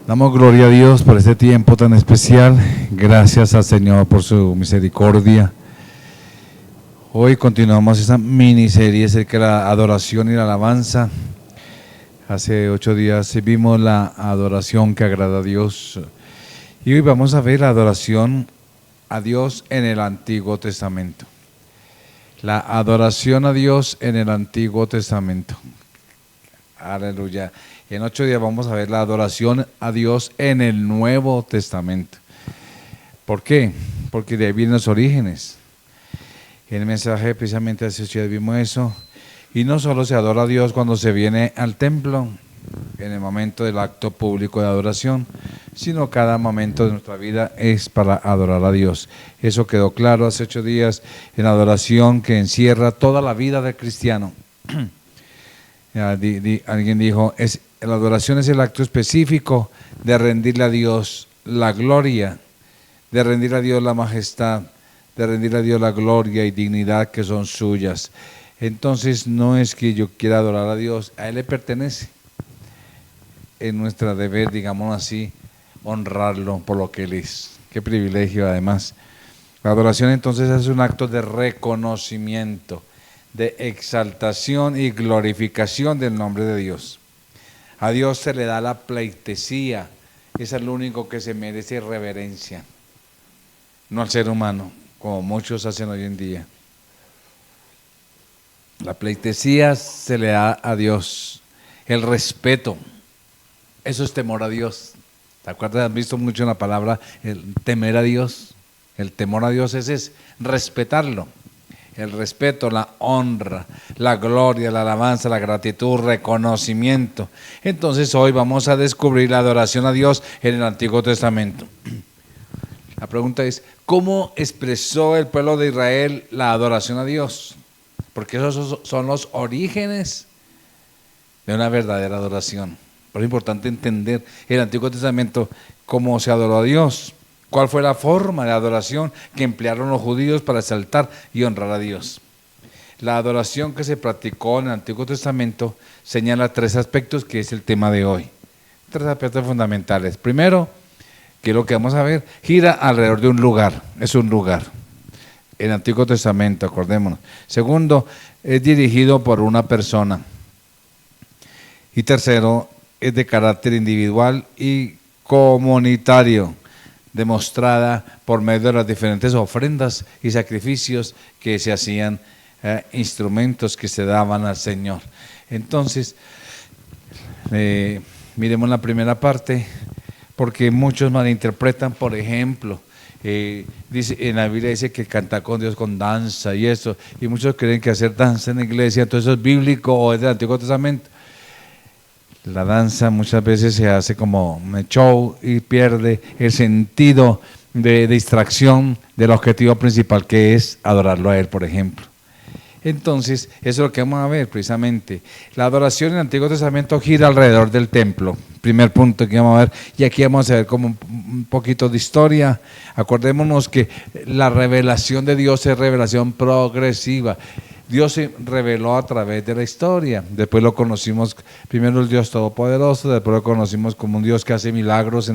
Damos gloria a Dios por este tiempo tan especial. Gracias al Señor por su misericordia. Hoy continuamos esta miniserie acerca de la adoración y la alabanza. Hace 8 días vimos la adoración que agrada a Dios. Y hoy vamos a ver la adoración a Dios en el Antiguo Testamento. La adoración a Dios en el Antiguo Testamento. Aleluya. En 8 días vamos a ver la adoración a Dios en el Nuevo Testamento. ¿Por qué? Porque de ahí vienen los orígenes. En el mensaje precisamente hace 8 días vimos eso. Y no solo se adora a Dios cuando se viene al templo, en el momento del acto público de adoración, sino cada momento de nuestra vida es para adorar a Dios. Eso quedó claro hace 8 días en la adoración que encierra toda la vida del cristiano. Alguien dijo, la adoración es el acto específico de rendirle a Dios la gloria, de rendirle a Dios la majestad, de rendirle a Dios la gloria y dignidad que son suyas. Entonces no es que yo quiera adorar a Dios, a Él le pertenece. Es nuestro deber, digamos así, honrarlo por lo que Él es. Qué privilegio además. La adoración entonces es un acto de reconocimiento, de exaltación y glorificación del nombre de Dios. A Dios se le da la pleitesía, es el único que se merece reverencia, no al ser humano, como muchos hacen hoy en día. La pleitesía se le da a Dios, el respeto, eso es temor a Dios. ¿Te acuerdas? ¿Has visto mucho en la palabra el temer a Dios? El temor a Dios es respetarlo. El respeto, la honra, la gloria, la alabanza, la gratitud, reconocimiento. Entonces hoy vamos a descubrir la adoración a Dios en el Antiguo Testamento. La pregunta es, ¿cómo expresó el pueblo de Israel la adoración a Dios? Porque esos son los orígenes de una verdadera adoración. Pero es importante entender el Antiguo Testamento cómo se adoró a Dios. ¿Cuál fue la forma de adoración que emplearon los judíos para exaltar y honrar a Dios? La adoración que se practicó en el Antiguo Testamento señala 3 aspectos que es el tema de hoy. 3 aspectos fundamentales. Primero, que lo que vamos a ver, gira alrededor de un lugar, es un lugar. En el Antiguo Testamento, acordémonos. Segundo, es dirigido por una persona. Y tercero, es de carácter individual y comunitario, demostrada por medio de las diferentes ofrendas y sacrificios que se hacían, instrumentos que se daban al Señor. Entonces, miremos la primera parte, porque muchos malinterpretan, por ejemplo, dice, en la Biblia dice que cantar con Dios con danza y eso, y muchos creen que hacer danza en la iglesia, entonces eso es bíblico o es del Antiguo Testamento. La danza muchas veces se hace como un show y pierde el sentido de distracción del objetivo principal, que es adorarlo a Él, por ejemplo. Entonces, eso es lo que vamos a ver precisamente. La adoración en el Antiguo Testamento gira alrededor del templo. Primer punto que vamos a ver. Y aquí vamos a ver como un poquito de historia. Acordémonos que la revelación de Dios es revelación progresiva. Dios se reveló a través de la historia. Después lo conocimos, primero el Dios Todopoderoso, después lo conocimos como un Dios que hace milagros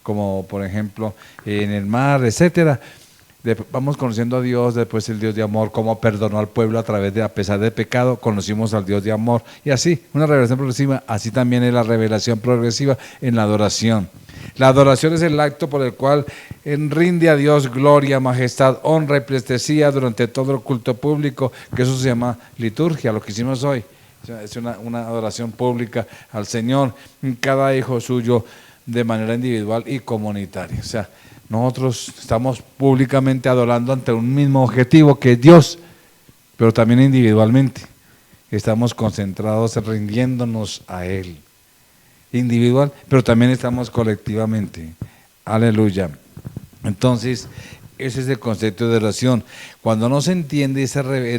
como por ejemplo en el mar, etcétera. Vamos conociendo a Dios, después el Dios de amor, cómo perdonó al pueblo a pesar del pecado, conocimos al Dios de amor, y así, una revelación progresiva. Así también es la revelación progresiva en la adoración. La adoración es el acto por el cual rinde a Dios gloria, majestad, honra y pleitesía durante todo el culto público, que eso se llama liturgia, lo que hicimos hoy. Es una adoración pública al Señor, cada hijo suyo de manera individual y comunitaria. O sea, nosotros estamos públicamente adorando ante un mismo objetivo que es Dios, pero también individualmente. Estamos concentrados rindiéndonos a Él. Individual, pero también estamos colectivamente. Aleluya. Entonces, ese es el concepto de adoración. Cuando no se entiende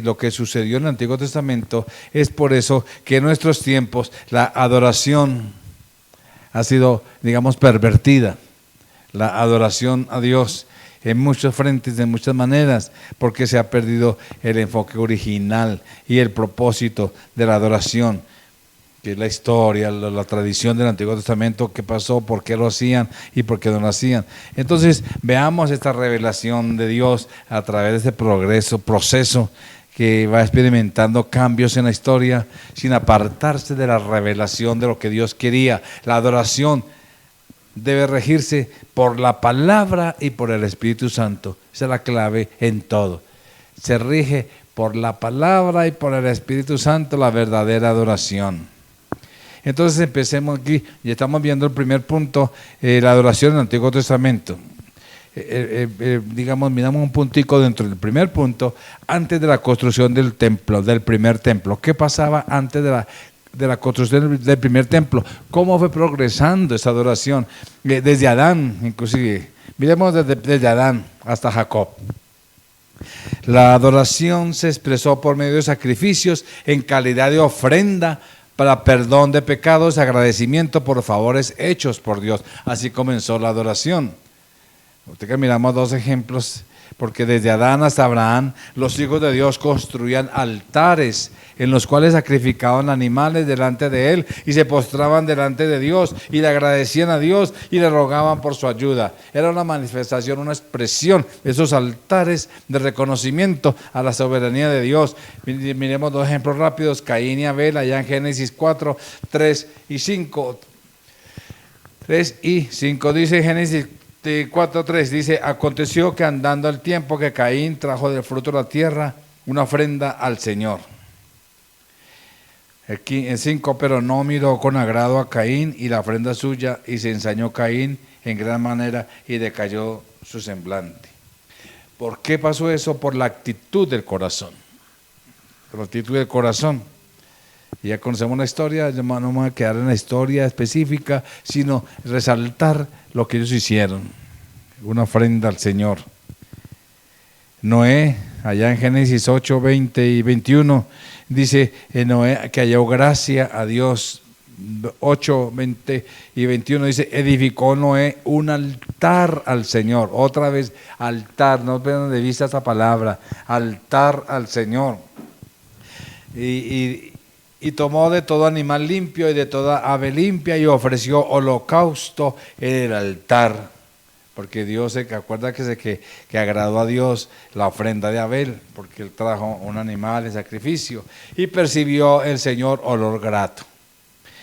lo que sucedió en el Antiguo Testamento, es por eso que en nuestros tiempos la adoración ha sido, digamos, pervertida. La adoración a Dios en muchos frentes, de muchas maneras, porque se ha perdido el enfoque original y el propósito de la adoración. que es la historia, la tradición del Antiguo Testamento, qué pasó, por qué lo hacían y por qué no lo hacían. Entonces, veamos esta revelación de Dios a través de este proceso que va experimentando cambios en la historia sin apartarse de la revelación de lo que Dios quería. La adoración debe regirse por la palabra y por el Espíritu Santo. Esa es la clave en todo. Se rige por la palabra y por el Espíritu Santo la verdadera adoración. Entonces empecemos aquí, y estamos viendo el primer punto, la adoración en el Antiguo Testamento. Digamos, miramos un puntico dentro del primer punto, antes de la construcción del templo, del primer templo. ¿Qué pasaba antes de la construcción del primer templo? ¿Cómo fue progresando esa adoración? Desde Adán, inclusive. Miremos desde Adán hasta Jacob. La adoración se expresó por medio de sacrificios en calidad de ofrenda para perdón de pecados, agradecimiento por favores hechos por Dios. Así comenzó la adoración. Usted que miramos dos ejemplos, porque desde Adán hasta Abraham, los hijos de Dios construían altares en los cuales sacrificaban animales delante de Él y se postraban delante de Dios y le agradecían a Dios y le rogaban por su ayuda. Era una manifestación, una expresión de esos altares de reconocimiento a la soberanía de Dios. Miremos dos ejemplos rápidos, Caín y Abel, allá en Génesis 4, 3 y 5. 3 y 5 dice Génesis 4:3 dice: aconteció que andando el tiempo que Caín trajo del fruto de la tierra una ofrenda al Señor. Aquí en 5, pero no miró con agrado a Caín y la ofrenda suya, y se ensañó Caín en gran manera y decayó su semblante. ¿Por qué pasó eso? Por la actitud del corazón. Por la actitud del corazón. Y ya conocemos la historia, no me voy a quedar en la historia específica, sino resaltar lo que ellos hicieron, una ofrenda al Señor. Noé, allá en Génesis 8, 20 y 21, dice Noé que halló gracia a Dios. 8, 20 y 21 dice: edificó Noé un altar al Señor. Otra vez, altar, no pierdan de vista esta palabra, altar al Señor. Y tomó de todo animal limpio y de toda ave limpia y ofreció holocausto en el altar. Porque Dios se acuerda que agradó a Dios la ofrenda de Abel, porque él trajo un animal en sacrificio. Y percibió el Señor olor grato.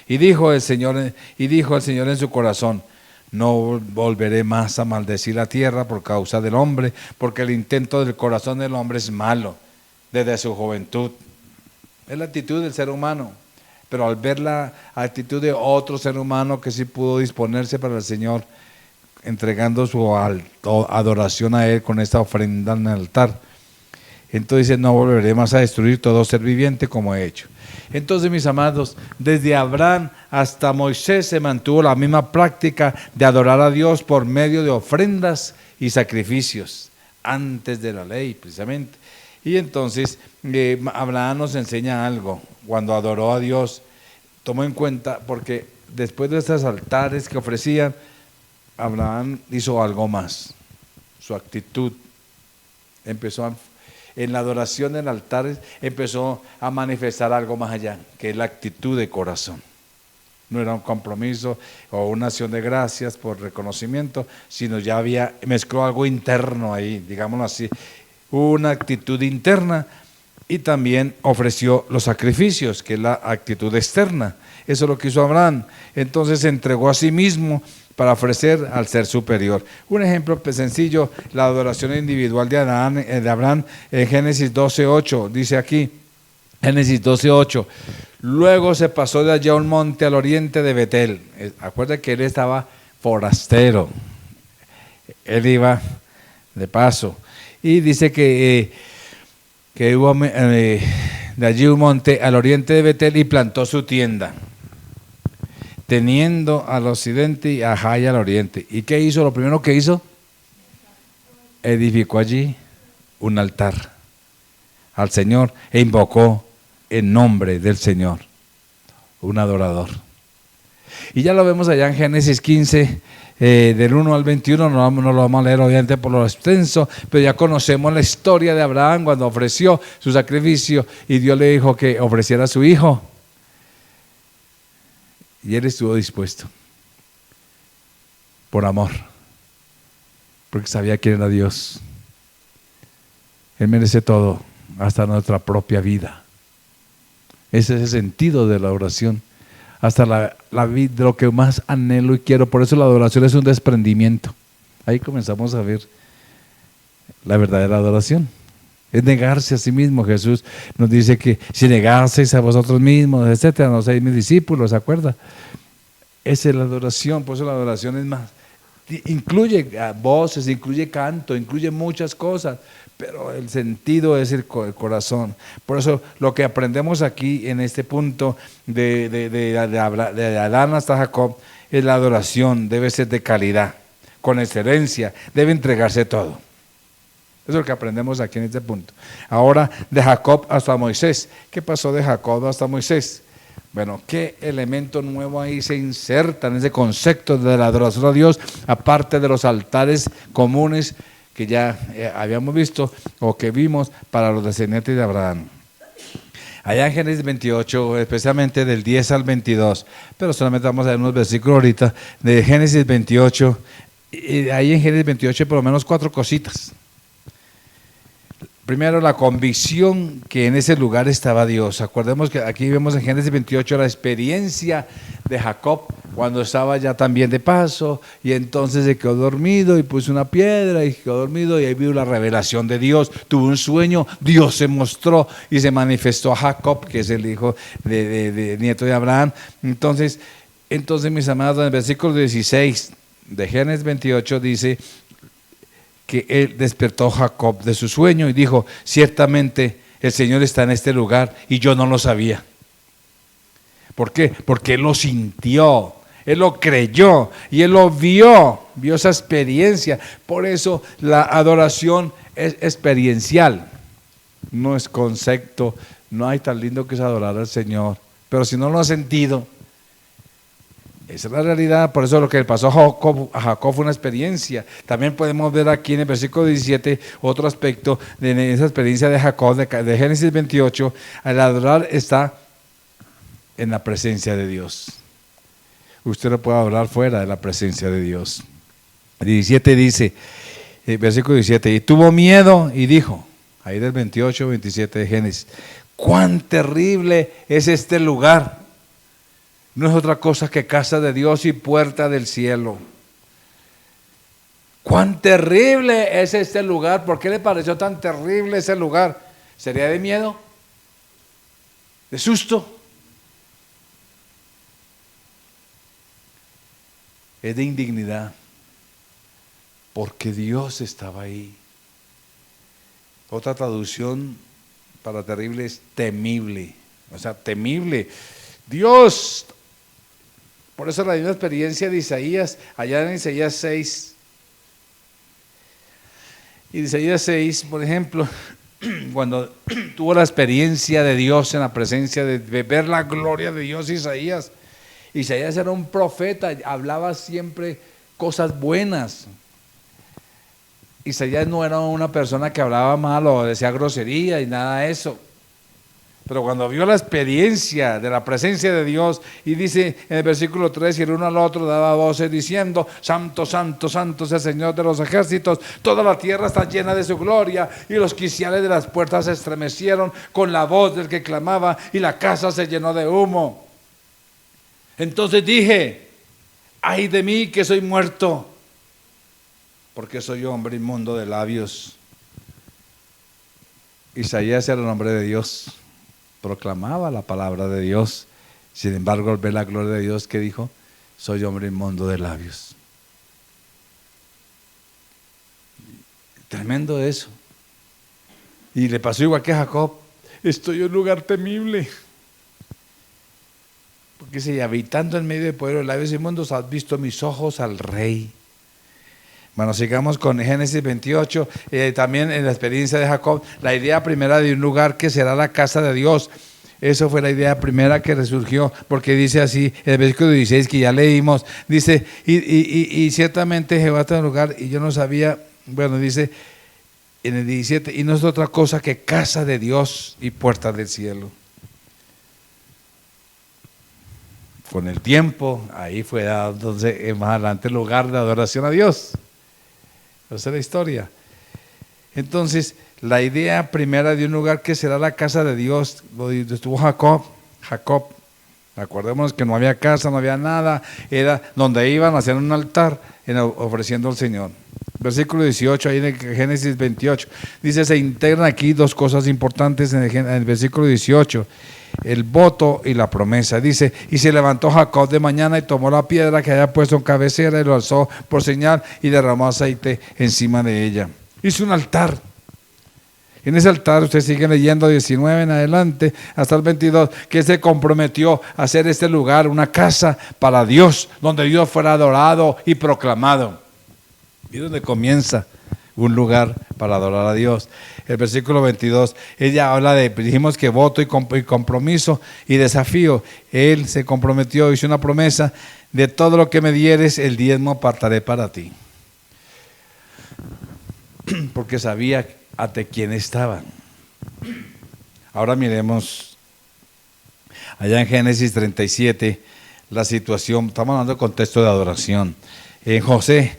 Y dijo el Señor en su corazón: no volveré más a maldecir la tierra por causa del hombre, porque el intento del corazón del hombre es malo desde su juventud. Es la actitud del ser humano, pero al ver la actitud de otro ser humano que sí pudo disponerse para el Señor, entregando su adoración a Él con esta ofrenda en el altar, entonces dice: no volveré más a destruir todo ser viviente como he hecho. Entonces, mis amados, desde Abraham hasta Moisés se mantuvo la misma práctica de adorar a Dios por medio de ofrendas y sacrificios, antes de la ley precisamente. Y entonces Abraham nos enseña algo. Cuando adoró a Dios, tomó en cuenta, porque después de estos altares que ofrecían, Abraham hizo algo más. Su actitud empezó en la adoración en altares, empezó a manifestar algo más allá, que es la actitud de corazón. No era un compromiso o una acción de gracias por reconocimiento, sino ya mezcló algo interno ahí, digámoslo así, una actitud interna, y también ofreció los sacrificios, que es la actitud externa. Eso es lo que hizo Abraham. Entonces se entregó a sí mismo para ofrecer al ser superior. Un ejemplo sencillo, la adoración individual de Abraham en Génesis 12:8, dice aquí, Génesis 12:8, luego se pasó de allá a un monte al oriente de Betel. Acuérdense que él estaba forastero, él iba de paso. Y dice que hubo de allí un monte al oriente de Betel y plantó su tienda, teniendo al occidente y a Jai al oriente. ¿Y qué hizo? Lo primero que hizo, edificó allí un altar al Señor e invocó en nombre del Señor, un adorador. Y ya lo vemos allá en Génesis 15, del 1 al 21, no lo vamos a leer obviamente por lo extenso, pero ya conocemos la historia de Abraham cuando ofreció su sacrificio y Dios le dijo que ofreciera a su hijo. Y él estuvo dispuesto, por amor, porque sabía quién era Dios. Él merece todo, hasta nuestra propia vida. Ese es el sentido de la oración. Hasta la vida, de lo que más anhelo y quiero. Por eso la adoración es un desprendimiento. Ahí comenzamos a ver la verdadera adoración. Es negarse a sí mismo. Jesús nos dice que si negaseis a vosotros mismos, etcétera, no seáis mis discípulos, ¿se acuerda? Esa es la adoración. Por eso la adoración es más. Incluye voces, incluye canto, incluye muchas cosas, pero el sentido es el corazón. Por eso lo que aprendemos aquí en este punto de Adán hasta Jacob es la adoración, debe ser de calidad, con excelencia, debe entregarse todo. Eso es lo que aprendemos aquí en este punto. Ahora de Jacob hasta Moisés. ¿Qué pasó de Jacob hasta Moisés? Bueno, ¿qué elemento nuevo ahí se inserta en ese concepto de la adoración a Dios, aparte de los altares comunes que ya habíamos visto o que vimos para los descendientes de Abraham? Allá en Génesis 28, especialmente del 10 al 22, pero solamente vamos a ver unos versículos ahorita de Génesis 28, y ahí en Génesis 28 hay por lo menos 4 cositas. Primero, la convicción que en ese lugar estaba Dios. Acordemos que aquí vemos en Génesis 28 la experiencia de Jacob cuando estaba ya también de paso y entonces se quedó dormido y puso una piedra y quedó dormido y ahí vio la revelación de Dios. Tuvo un sueño, Dios se mostró y se manifestó a Jacob, que es el hijo de nieto de Abraham. Entonces, mis amados, en el versículo 16 de Génesis 28 dice que él despertó Jacob de su sueño y dijo: ciertamente el Señor está en este lugar y yo no lo sabía. ¿Por qué? Porque él lo sintió, él lo creyó y él lo vio esa experiencia. Por eso la adoración es experiencial, no es concepto. No hay tan lindo que es adorar al Señor, pero si no lo ha sentido, esa es la realidad. Por eso lo que le pasó a Jacob fue una experiencia. También podemos ver aquí en el versículo 17 otro aspecto de esa experiencia de Jacob, de Génesis 28. El adorar está en la presencia de Dios. Usted no puede adorar fuera de la presencia de Dios. El 17 dice, el versículo 17, y tuvo miedo y dijo, ahí del 28, 27 de Génesis: cuán terrible es este lugar. No es otra cosa que casa de Dios y puerta del cielo. Cuán terrible es este lugar. ¿Por qué le pareció tan terrible ese lugar? ¿Sería de miedo? ¿De susto? Es de indignidad, porque Dios estaba ahí. Otra traducción para terrible es temible. O sea, temible. Dios. Por eso la misma experiencia de Isaías, allá en Isaías 6. Y Isaías 6, por ejemplo, cuando tuvo la experiencia de Dios en la presencia de ver la gloria de Dios, Isaías era un profeta, hablaba siempre cosas buenas. Isaías no era una persona que hablaba mal o decía grosería y nada de eso. Pero cuando vio la experiencia de la presencia de Dios, y dice en el versículo 3, y el uno al otro daba voces diciendo: santo, santo, santo es el Señor de los ejércitos, toda la tierra está llena de su gloria. Y los quiciales de las puertas se estremecieron con la voz del que clamaba, y la casa se llenó de humo. Entonces dije: ay de mí que soy muerto, porque soy hombre inmundo de labios. Isaías era el hombre de Dios, proclamaba la palabra de Dios. Sin embargo, al ver la gloria de Dios, ¿qué dijo? Soy hombre inmundo de labios. Tremendo eso. Y le pasó igual que a Jacob: estoy en un lugar temible. Porque dice: habitando en medio del pueblo de labios inmundos, has visto mis ojos al Rey. Bueno, sigamos con Génesis 28, también en la experiencia de Jacob, la idea primera de un lugar que será la casa de Dios. Eso fue la idea primera que resurgió, porque dice así, en el versículo 16 que ya leímos, dice, y ciertamente Jehová está en el lugar, y yo no sabía, bueno, dice en el 17, y no es otra cosa que casa de Dios y puerta del cielo. con el tiempo, ahí fue dado entonces más adelante el lugar de adoración a Dios. Esa es la historia. Entonces, la idea primera de un lugar que será la casa de Dios, lo estuvo Jacob. Acordémonos que no había casa, no había nada, era donde iban a hacer un altar ofreciendo al Señor. Versículo 18, ahí en Génesis 28, dice, se integran aquí dos cosas importantes en el versículo 18, el voto y la promesa. Dice, y se levantó Jacob de mañana y tomó la piedra que había puesto en cabecera y lo alzó por señal y derramó aceite encima de ella. Hizo un altar. En ese altar, usted sigue leyendo 19 en adelante, hasta el 22, que se comprometió a hacer este lugar una casa para Dios, donde Dios fuera adorado y proclamado. Y donde comienza un lugar para adorar a Dios. El versículo 22, ella habla de, dijimos que voto y compromiso y desafío. Él se comprometió, hizo una promesa, de todo lo que me dieres, el diezmo apartaré para ti. Porque sabía ante quién estaban. Ahora miremos allá en Génesis 37 la situación. Estamos hablando de contexto de adoración. En José,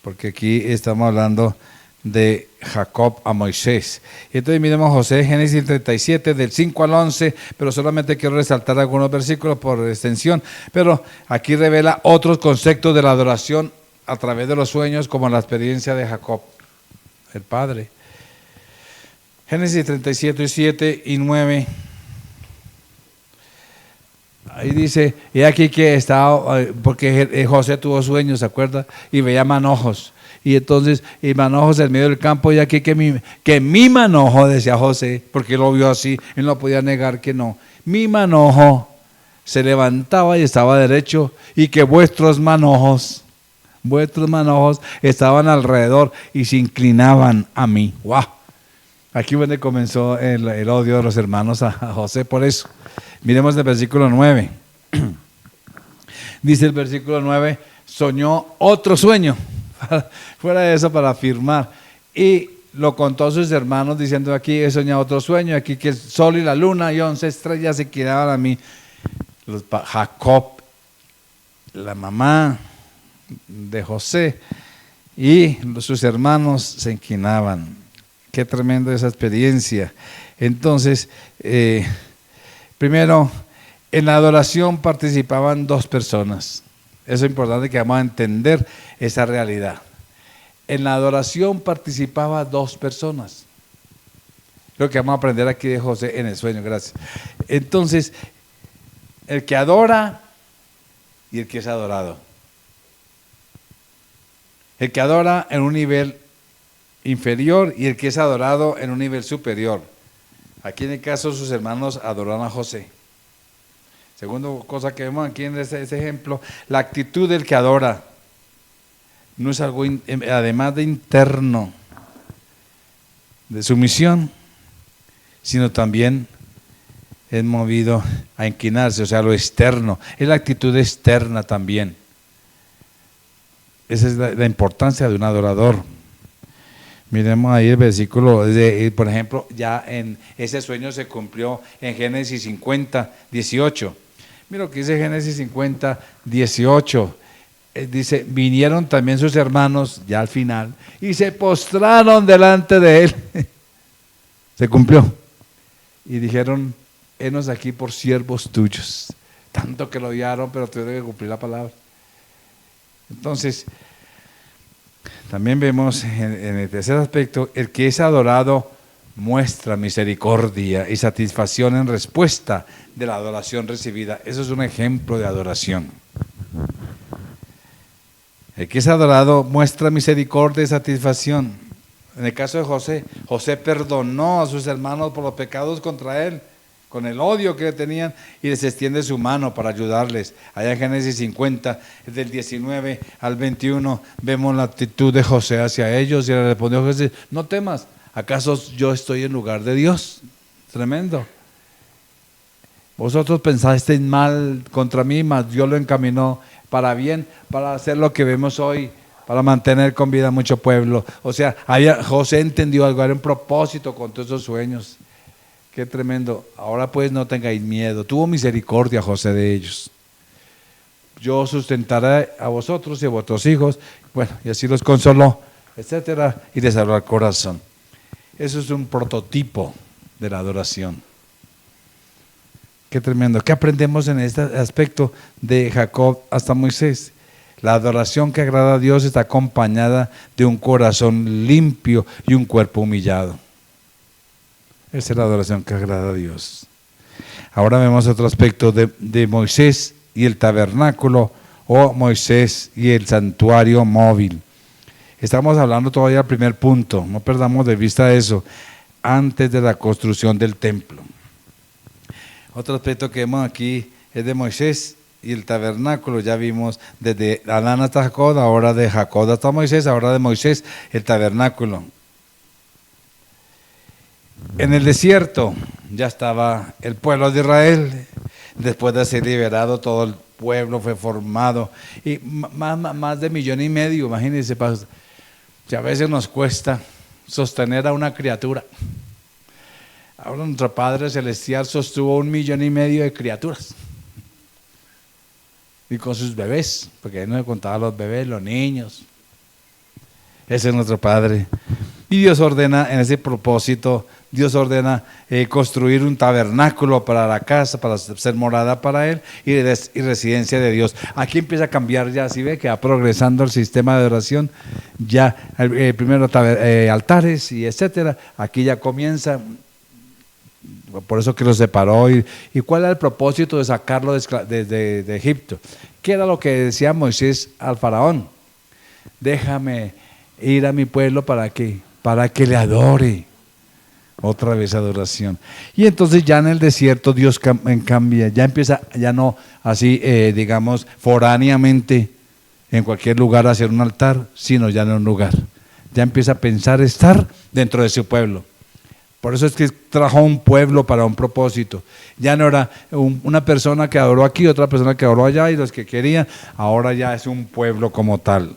porque aquí estamos hablando de Jacob a Moisés. Y entonces miremos José, Génesis 37 del 5 al 11, pero solamente quiero resaltar algunos versículos por extensión, pero aquí revela otros conceptos de la adoración a través de los sueños, como la experiencia de Jacob, el padre. Génesis 37, 7 y 9. Ahí dice, y aquí que estaba, porque José tuvo sueños, ¿se acuerda? Y veía manojos. Y entonces, y manojos en medio del campo, y aquí que mi manojo, decía José, porque lo vio así, él no podía negar que no. Mi manojo se levantaba y estaba derecho, y que vuestros manojos estaban alrededor y se inclinaban a mí. ¡Wow! Aquí fue donde comenzó el odio de los hermanos a José por eso. Miremos el versículo 9. Dice el versículo 9, soñó otro sueño. Fuera de eso, para afirmar. Y lo contó a sus hermanos diciendo, aquí he soñado otro sueño, aquí que el sol y la luna y 11 estrellas se inclinaban a mí. Jacob, la mamá de José y sus hermanos se inclinaban. Qué tremenda esa experiencia. Entonces, primero, en la adoración participaban dos personas. Eso es importante que vamos a entender esa realidad. En la adoración participaban dos personas. Lo que vamos a aprender aquí de José en el sueño, gracias. Entonces, el que adora y el que es adorado. El que adora en un nivel inferior y el que es adorado en un nivel superior. Aquí en el caso sus hermanos adoran a José. Segunda cosa que vemos aquí en ese ejemplo, la actitud del que adora no es algo además de interno, de sumisión, sino también es movido a inclinarse, o sea, lo externo, es la actitud externa también. Esa es la importancia de un adorador. Miremos ahí el versículo, por ejemplo, ya en ese sueño se cumplió en Génesis 50, 18. Mira lo que dice Génesis 50, 18. Dice, vinieron también sus hermanos, ya al final, y se postraron delante de él. Se cumplió. Y dijeron, henos aquí por siervos tuyos. Tanto que lo odiaron, pero tuvieron que cumplir la palabra. Entonces, también vemos en el tercer aspecto, el que es adorado muestra misericordia y satisfacción en respuesta de la adoración recibida. Eso es un ejemplo de adoración. El que es adorado muestra misericordia y satisfacción. En el caso de José, José perdonó a sus hermanos por los pecados contra él, con el odio que le tenían, y les extiende su mano para ayudarles. Allá en Génesis 50, del 19 al 21, vemos la actitud de José hacia ellos, y le respondió José, no temas, ¿acaso yo estoy en lugar de Dios? Tremendo. Vosotros pensasteis mal contra mí, mas Dios lo encaminó para bien, para hacer lo que vemos hoy, para mantener con vida mucho pueblo. O sea, José entendió algo, era un propósito con todos esos sueños qué tremendo. Ahora pues no tengáis miedo. Tuvo misericordia José de ellos. Yo sustentaré a vosotros y a vuestros hijos. Bueno, y así los consoló, etcétera, y les habló al corazón. Eso es un prototipo de la adoración. Qué tremendo. ¿Qué aprendemos en este aspecto de Jacob hasta Moisés? La adoración que agrada a Dios está acompañada de un corazón limpio y un cuerpo humillado. Esa es la adoración que agrada a Dios. Ahora vemos otro aspecto de Moisés y el tabernáculo, o Moisés y el santuario móvil. Estamos hablando todavía del primer punto, no perdamos de vista eso, antes de la construcción del templo. Otro aspecto que vemos aquí es de Moisés y el tabernáculo. Ya vimos desde Adán hasta Jacob, ahora de Jacob hasta Moisés, ahora de Moisés el tabernáculo. En el desierto ya estaba el pueblo de Israel. Después de ser liberado, todo el pueblo fue formado. Y más de 1,5 millones, imagínense, que a veces nos cuesta sostener a una criatura. Ahora nuestro Padre Celestial sostuvo 1,5 millones de criaturas. Y con sus bebés, porque Él nos contaba los bebés, los niños. Ese es nuestro Padre. Y Dios ordena, en ese propósito, Dios ordena construir un tabernáculo para la casa, para ser morada para Él y residencia de Dios. Aquí empieza a cambiar ya, si ve que va progresando el sistema de oración, ya primero altares y etcétera. Aquí ya comienza, por eso que lo separó. ¿Y cuál era el propósito de sacarlo de Egipto? ¿Qué era lo que decía Moisés al faraón? Déjame ir a mi pueblo para que le adore. Otra vez adoración. Y entonces ya en el desierto Dios cambia, ya empieza, ya no así, digamos, foráneamente en cualquier lugar a hacer un altar, sino ya en un lugar. Ya empieza a pensar estar dentro de su pueblo. Por eso es que trajo un pueblo para un propósito. Ya no era una persona que adoró aquí, otra persona que adoró allá y los que querían, ahora ya es un pueblo como tal.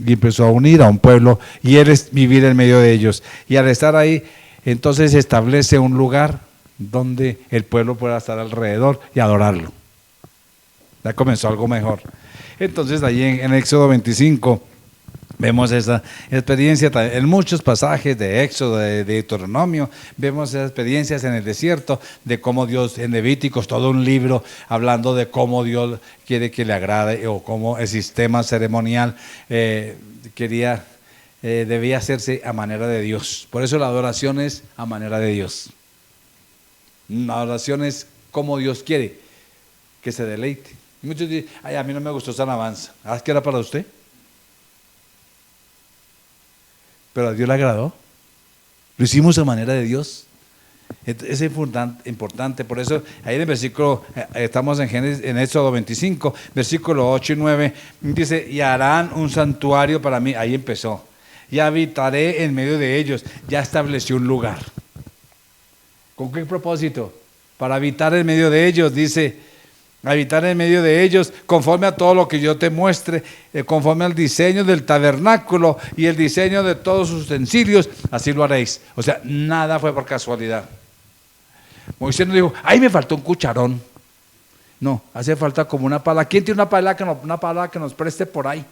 Y empezó a unir a un pueblo y él es vivir en medio de ellos. Y al estar ahí, entonces establece un lugar donde el pueblo pueda estar alrededor y adorarlo. Ya comenzó algo mejor. Entonces ahí en Éxodo 25 vemos esa experiencia, en muchos pasajes de Éxodo, de Deuteronomio, vemos esas experiencias en el desierto, de cómo Dios, en Levíticos, todo un libro hablando de cómo Dios quiere que le agrade, o cómo el sistema ceremonial debía hacerse a manera de Dios. Por eso la adoración es a manera de Dios. La adoración es como Dios quiere que se deleite. Y muchos dicen, ay, a mí no me gustó esa alabanza. ¿Ah, que era para usted? Pero a Dios le agradó. Lo hicimos a manera de Dios. Es importante, por eso ahí en el versículo, estamos en Éxodo 25, versículo 8 y 9, dice, y harán un santuario para mí. Ahí empezó. Y habitaré en medio de ellos. Ya estableció un lugar. ¿Con qué propósito? Para habitar en medio de ellos, dice, habitar en medio de ellos, conforme a todo lo que yo te muestre, conforme al diseño del tabernáculo y el diseño de todos sus utensilios, así lo haréis. O sea, nada fue por casualidad. Moisés no dijo, ay, me faltó un cucharón. No, hace falta como una pala. ¿Quién tiene una pala que nos preste por ahí?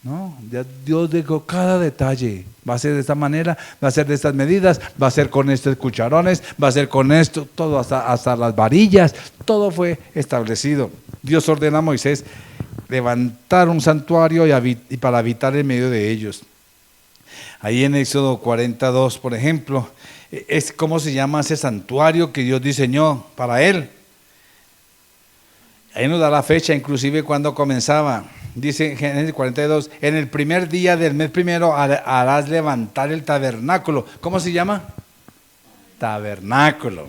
No, ya Dios dijo, cada detalle va a ser de esta manera, va a ser de estas medidas, va a ser con estos cucharones, va a ser con esto, todo hasta las varillas, todo fue establecido. Dios ordena a Moisés levantar un santuario y para habitar en medio de ellos. Ahí en Éxodo 42, por ejemplo, es cómo se llama ese santuario que Dios diseñó para él. Ahí nos da la fecha, inclusive cuando comenzaba. Dice en Génesis 42, en el primer día del mes primero harás levantar el tabernáculo. ¿Cómo se llama? Tabernáculo.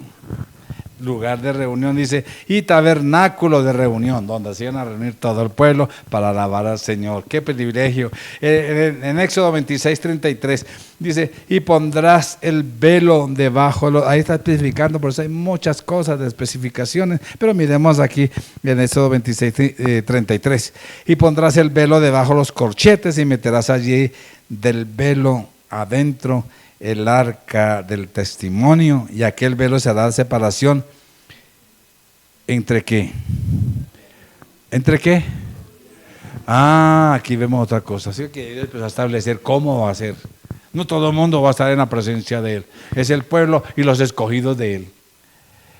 Lugar de reunión, dice, y tabernáculo de reunión, donde se iban a reunir todo el pueblo para alabar al Señor. ¡Qué privilegio! En Éxodo 26, 33, dice, y pondrás el velo debajo, ahí está especificando, por eso hay muchas cosas de especificaciones, pero miremos aquí en Éxodo 26, 33, y pondrás el velo debajo de los corchetes y meterás allí del velo adentro el arca del testimonio, y aquel velo será separación. ¿Entre qué? ¿Entre qué? Aquí vemos otra cosa. Así que Dios empezó a establecer cómo va a ser. No todo el mundo va a estar en la presencia de Él. Es el pueblo y los escogidos de Él.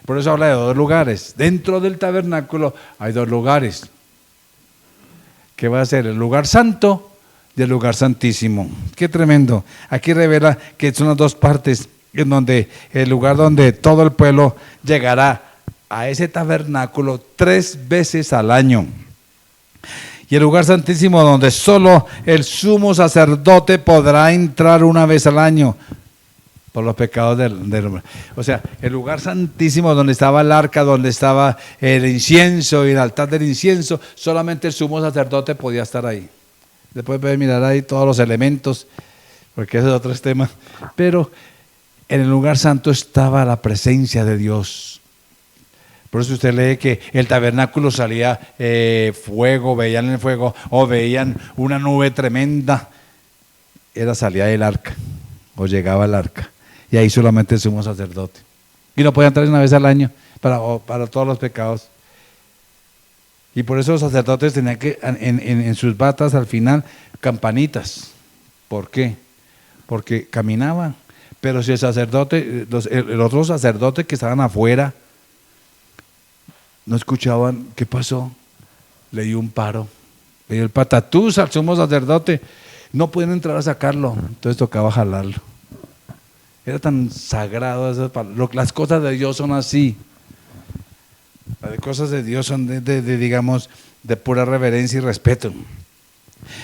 Por eso habla de 2 lugares. Dentro del tabernáculo hay 2 lugares. ¿Qué va a ser? El lugar santo y el lugar santísimo. Qué tremendo. Aquí revela que son las 2 partes en donde el lugar donde todo el pueblo llegará a ese tabernáculo 3 veces al año. Y el lugar santísimo donde solo el sumo sacerdote podrá entrar 1 vez al año por los pecados del hombre. O sea, el lugar santísimo donde estaba el arca, donde estaba el incienso y el altar del incienso, solamente el sumo sacerdote podía estar ahí. Después pueden mirar ahí todos los elementos, porque ese es otro tema. Pero en el lugar santo estaba la presencia de Dios. Por eso usted lee que el tabernáculo salía fuego, veían el fuego o veían una nube tremenda. Salía el arca o llegaba el arca. Y ahí solamente el sumo sacerdote. Y no podía entrar 1 vez al año para todos los pecados. Y por eso los sacerdotes tenían que, en sus batas al final, campanitas. ¿Por qué? Porque caminaban. Pero si el sacerdote, el otro sacerdote que estaban afuera, no escuchaban, ¿qué pasó? Le dio un paro, le dio el patatús al sumo sacerdote, no pueden entrar a sacarlo, entonces tocaba jalarlo. Era tan sagrado, las cosas de Dios son así, las cosas de Dios son digamos, de pura reverencia y respeto.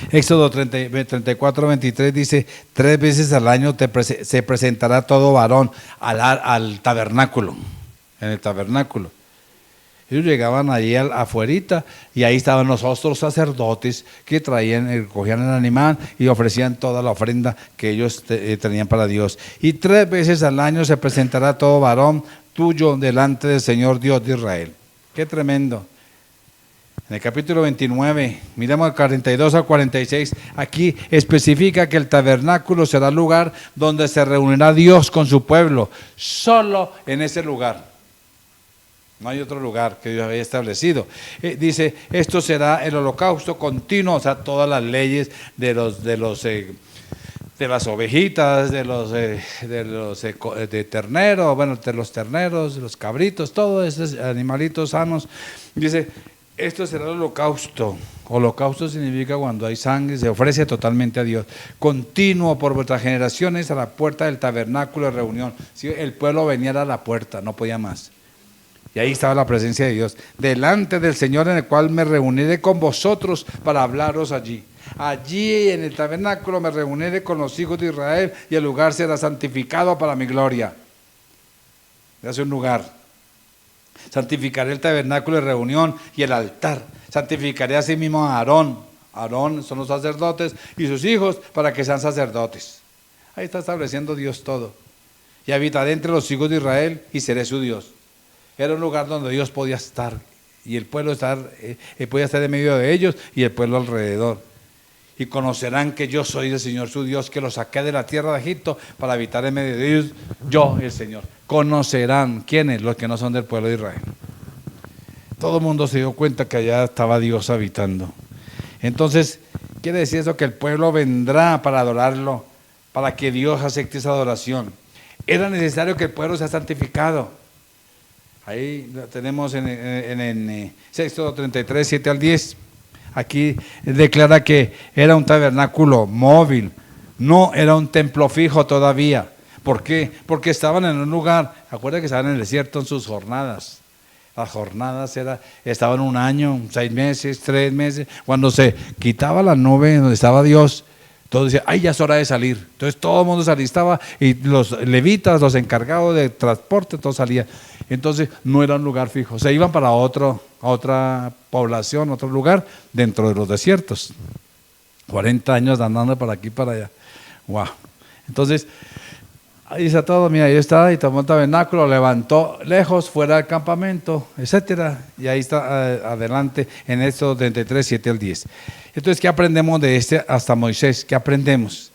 Éxodo 34, 23 dice, 3 veces al año se presentará todo varón al tabernáculo, en el tabernáculo. Ellos llegaban allí afuerita y ahí estaban los otros sacerdotes que cogían el animal y ofrecían toda la ofrenda que ellos tenían para Dios. Y 3 veces al año se presentará todo varón tuyo delante del Señor Dios de Israel. ¡Qué tremendo! En el capítulo 29, miramos al 42 al 46, aquí especifica que el tabernáculo será el lugar donde se reunirá Dios con su pueblo, solo en ese lugar. No hay otro lugar que Dios haya establecido. Dice, esto será el holocausto continuo, o sea, todas las leyes de las ovejitas, de terneros, bueno, de los terneros, de los cabritos, todos esos animalitos sanos. Dice, esto será el holocausto. Holocausto significa cuando hay sangre, se ofrece totalmente a Dios. Continuo por vuestras generaciones a la puerta del tabernáculo de reunión. Si el pueblo venía a la puerta, no podía más. Y ahí estaba la presencia de Dios, delante del Señor en el cual me reuniré con vosotros para hablaros allí. Allí en el tabernáculo me reuniré con los hijos de Israel y el lugar será santificado para mi gloria. Es un lugar. Santificaré el tabernáculo de reunión y el altar. Santificaré asimismo a Aarón. Aarón son los sacerdotes y sus hijos para que sean sacerdotes. Ahí está estableciendo Dios todo. Y habitaré entre los hijos de Israel y seré su Dios. Era un lugar donde Dios podía estar y el pueblo podía estar en medio de ellos y el pueblo alrededor. Y conocerán que yo soy el Señor su Dios, que los saqué de la tierra de Egipto para habitar en medio de ellos, yo el Señor. Conocerán, ¿quiénes? Los que no son del pueblo de Israel. Todo el mundo se dio cuenta que allá estaba Dios habitando. Entonces, quiere decir eso, que el pueblo vendrá para adorarlo, para que Dios acepte esa adoración. Era necesario que el pueblo sea santificado. Ahí lo tenemos en Éxodo 33, 7 al 10. Aquí declara que era un tabernáculo móvil, no era un templo fijo todavía. ¿Por qué? Porque estaban en un lugar, acuérdense que estaban en el desierto en sus jornadas. Las jornadas estaban 1 año, 6 meses, 3 meses. Cuando se quitaba la nube donde estaba Dios, todos decían, ay, ya es hora de salir. Entonces todo el mundo se alistaba y los levitas, los encargados de transporte, todos salían. Entonces no era un lugar fijo, se iban para otra población, otro lugar dentro de los desiertos. 40 años andando para aquí y para allá. Wow. Entonces, ahí está todo, mira, ahí está, y tomó el tabernáculo, levantó lejos, fuera del campamento, etcétera. Y ahí está adelante en Éxodo 33, 7 al 10. Entonces, ¿qué aprendemos de hasta Moisés? ¿Qué aprendemos?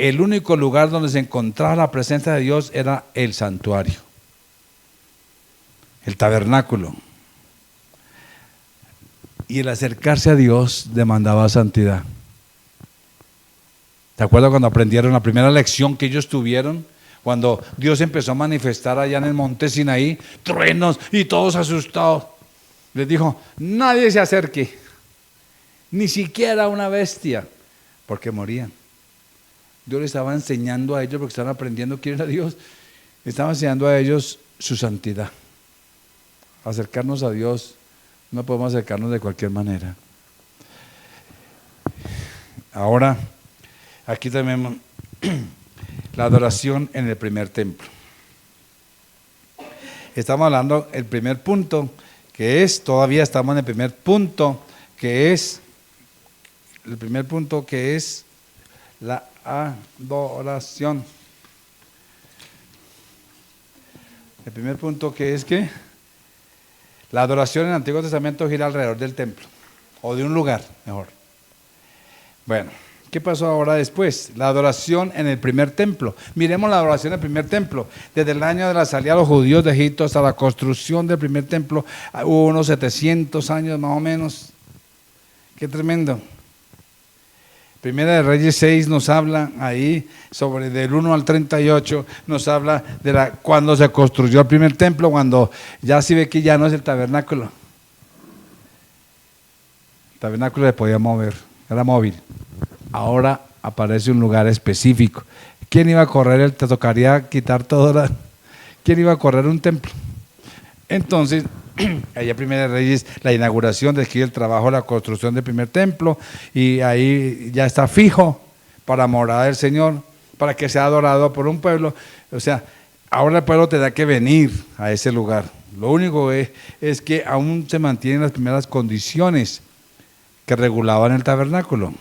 el único lugar donde se encontraba la presencia de Dios era el santuario, el tabernáculo. Y el acercarse a Dios demandaba santidad. ¿Te acuerdas cuando aprendieron la primera lección que ellos tuvieron? Cuando Dios empezó a manifestar allá en el monte Sinaí, truenos y todos asustados. Les dijo, nadie se acerque, ni siquiera una bestia, porque morían. Dios les estaba enseñando a ellos, porque estaban aprendiendo quién era Dios, estaba enseñando a ellos su santidad. Acercarnos a Dios, no podemos acercarnos de cualquier manera. Ahora, aquí tenemos la adoración en el primer templo. Estamos hablando el primer punto, que es, todavía estamos en el primer punto, que es la adoración. El primer punto que es que la adoración en el Antiguo Testamento gira alrededor del templo, o de un lugar, mejor. Bueno, ¿qué pasó ahora después? La adoración en el primer templo. Miremos la adoración en el primer templo. Desde el año de la salida de los judíos de Egipto hasta la construcción del primer templo, hubo unos 700 años más o menos. Qué tremendo. Primera de Reyes 6 nos habla ahí sobre del 1 al 38, nos habla de cuando se construyó el primer templo, cuando ya se ve que ya no es el tabernáculo. El tabernáculo se podía mover, era móvil. Ahora aparece un lugar específico. ¿Quién iba a correr? Te tocaría quitar todo. ¿Quién iba a correr un templo? Entonces, allá Primera de Reyes, la inauguración, describe el trabajo de la construcción del primer templo, y ahí ya está fijo para morada del Señor, para que sea adorado por un pueblo. O sea, ahora el pueblo tendrá que venir a ese lugar. Lo único es que aún se mantienen las primeras condiciones que regulaban el tabernáculo.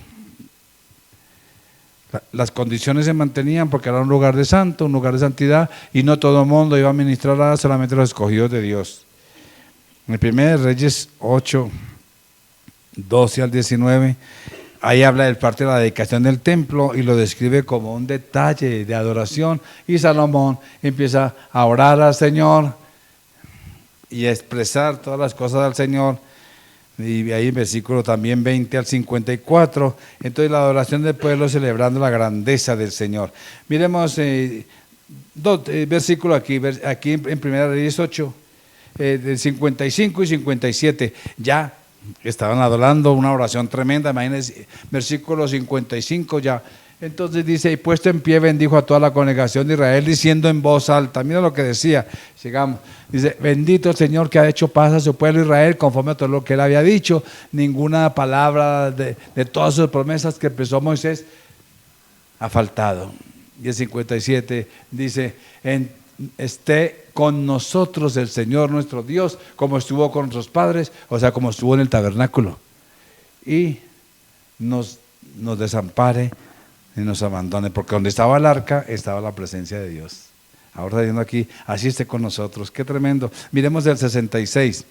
Las condiciones se mantenían porque era un lugar de santo, un lugar de santidad, y no todo el mundo iba a ministrar, solamente los escogidos de Dios. En el 1 Reyes 8, 12 al 19, ahí habla del parte de la dedicación del templo y lo describe como un detalle de adoración, y Salomón empieza a orar al Señor y a expresar todas las cosas del Señor. Y ahí en versículo también 20 al 54, entonces la adoración del pueblo celebrando la grandeza del Señor. Miremos dos versículos aquí en 1 Reyes 8, del 55 y 57, ya estaban adorando una oración tremenda, imagínense, versículo 55 ya. Entonces dice, y puesto en pie bendijo a toda la congregación de Israel, diciendo en voz alta, mira lo que decía, sigamos, dice, bendito el Señor que ha hecho paz a su pueblo Israel, conforme a todo lo que él había dicho, ninguna palabra de todas sus promesas que empezó Moisés ha faltado. Y el 57 dice, esté con nosotros el Señor nuestro Dios, como estuvo con nuestros padres, o sea, como estuvo en el tabernáculo, y nos desampare y nos abandone, porque donde estaba el arca estaba la presencia de Dios. Ahora está diciendo aquí, así esté con nosotros. Qué tremendo. Miremos el 66.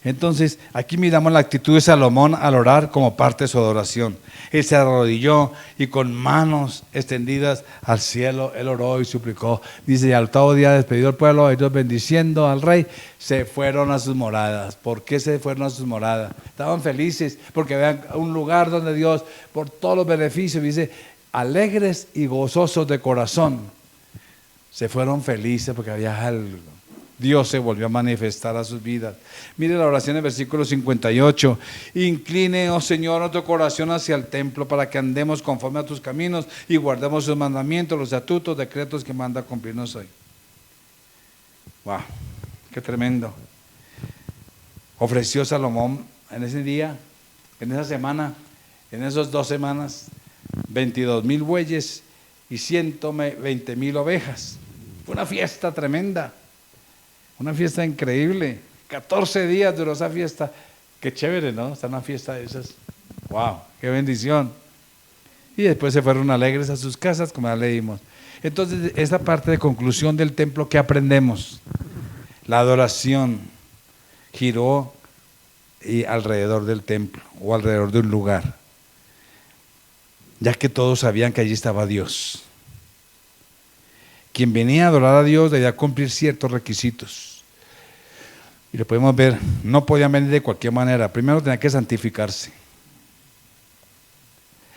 Entonces, aquí miramos la actitud de Salomón al orar como parte de su adoración. Él se arrodilló y con manos extendidas al cielo, él oró y suplicó. Dice, y al octavo día despedido el pueblo, ellos bendiciendo al rey, se fueron a sus moradas. ¿Por qué se fueron a sus moradas? Estaban felices porque vean un lugar donde Dios, por todos los beneficios, dice, alegres y gozosos de corazón. Se fueron felices porque había algo. Dios se volvió a manifestar a sus vidas. Mire la oración en versículo 58. Incline, oh Señor, nuestro corazón hacia el templo para que andemos conforme a tus caminos y guardemos sus mandamientos, los estatutos, decretos que manda cumplirnos hoy. Wow, qué tremendo. Ofreció Salomón en ese día, en esa semana, en esas 2 semanas, 22,000 bueyes y 120,000 ovejas. Fue una fiesta tremenda. Una fiesta increíble, 14 días duró esa fiesta. Qué chévere, ¿no? Está una fiesta de esas. ¡Wow! ¡Qué bendición! Y después se fueron alegres a sus casas, como ya leímos. Entonces, esta parte de conclusión del templo, ¿qué aprendemos? La adoración giró alrededor del templo o alrededor de un lugar. ya que todos sabían que allí estaba Dios. Quien venía a adorar a Dios debía cumplir ciertos requisitos. Y lo podemos ver, no podían venir de cualquier manera. Primero tenía que santificarse.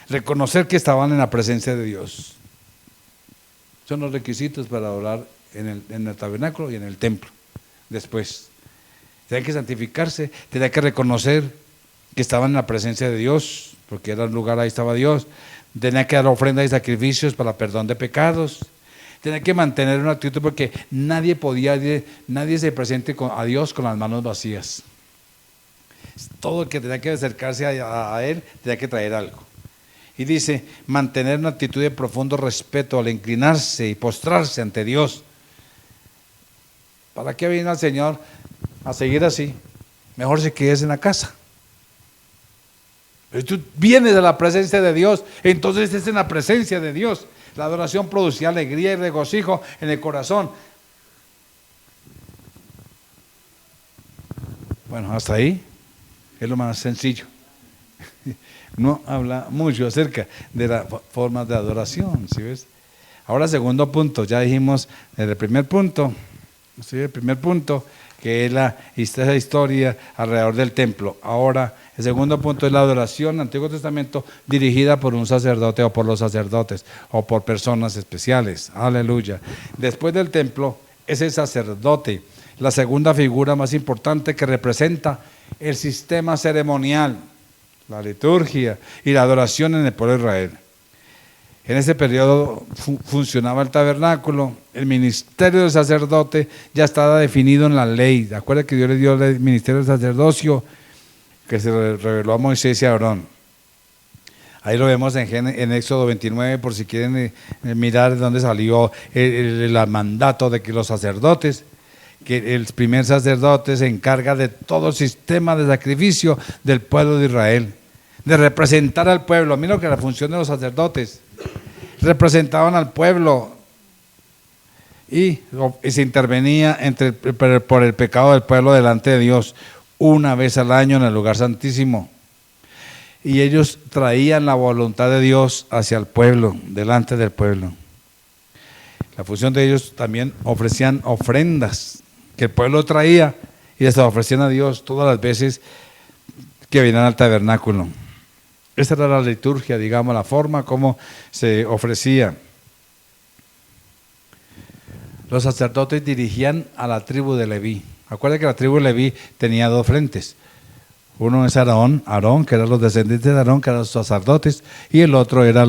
Reconocer que estaban en la presencia de Dios. Son los requisitos para adorar en el tabernáculo y en el templo. Después, tenía que santificarse, tenía que reconocer que estaban en la presencia de Dios, porque era el lugar, ahí estaba Dios. Tenía que dar ofrendas y sacrificios para perdón de pecados. Tenía que mantener una actitud, porque nadie se presente a Dios con las manos vacías. Todo el que tenía que acercarse a Él tenía que traer algo. Y dice, mantener una actitud de profundo respeto al inclinarse y postrarse ante Dios. ¿Para qué viene el Señor a seguir así? Mejor se quedes en la casa. Pero tú vienes de la presencia de Dios, entonces estás en la presencia de Dios. La adoración producía alegría y regocijo en el corazón. Bueno, hasta ahí es lo más sencillo. No habla mucho acerca de las formas de adoración, ¿sí ves? Ahora, segundo punto, ya dijimos el primer punto, ¿sí? El primer punto, que es esa historia alrededor del templo. Ahora, el segundo punto es la adoración en el Antiguo Testamento dirigida por un sacerdote o por los sacerdotes o por personas especiales. Aleluya. Después del templo es el sacerdote, la segunda figura más importante que representa el sistema ceremonial, la liturgia y la adoración en el pueblo de Israel. En ese periodo funcionaba el tabernáculo, el ministerio del sacerdote ya estaba definido en la ley. ¿De acuerdo que Dios le dio el ministerio del sacerdocio que se reveló a Moisés y a Aarón? Ahí lo vemos en Éxodo 29, por si quieren mirar de dónde salió el mandato de que los sacerdotes, que el primer sacerdote se encarga de todo el sistema de sacrificio del pueblo de Israel, de representar al pueblo. Mira lo que era la función de los sacerdotes. Representaban al pueblo y se intervenía por el pecado del pueblo delante de Dios una vez al año en el lugar santísimo. Y ellos traían la voluntad de Dios hacia el pueblo, delante del pueblo. La función de ellos también ofrecían ofrendas que el pueblo traía y les ofrecían a Dios todas las veces que venían al tabernáculo. Esa era la liturgia, digamos, la forma como se ofrecía. Los sacerdotes dirigían a la tribu de Leví. Acuérdense que la tribu de Leví tenía dos frentes. Uno es Aarón, que eran los descendientes de Aarón, que eran los sacerdotes, y el otro era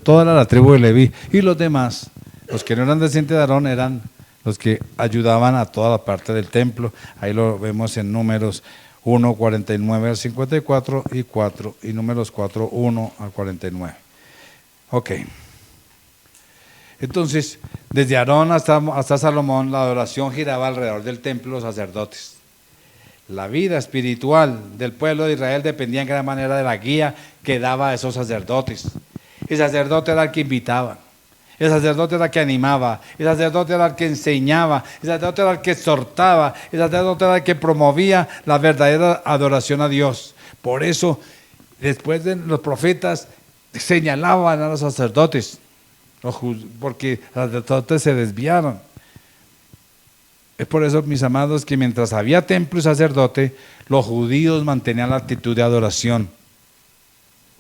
toda la tribu de Leví. Y los demás, los que no eran descendientes de Aarón, eran los que ayudaban a toda la parte del templo. Ahí lo vemos en Números 1, 49 al 54 y 4, y Números 4, 1 al 49. Ok. Entonces, desde Aarón hasta Salomón, la adoración giraba alrededor del templo de los sacerdotes. La vida espiritual del pueblo de Israel dependía en gran manera de la guía que daba a esos sacerdotes. El sacerdote era el que invitaba, el sacerdote era el que animaba, el sacerdote era el que enseñaba, el sacerdote era el que exhortaba, el sacerdote era el que promovía la verdadera adoración a Dios. Por eso, después de los profetas señalaban a los sacerdotes, porque los sacerdotes se desviaron. Es por eso, mis amados, que mientras había templo y sacerdote, los judíos mantenían la actitud de adoración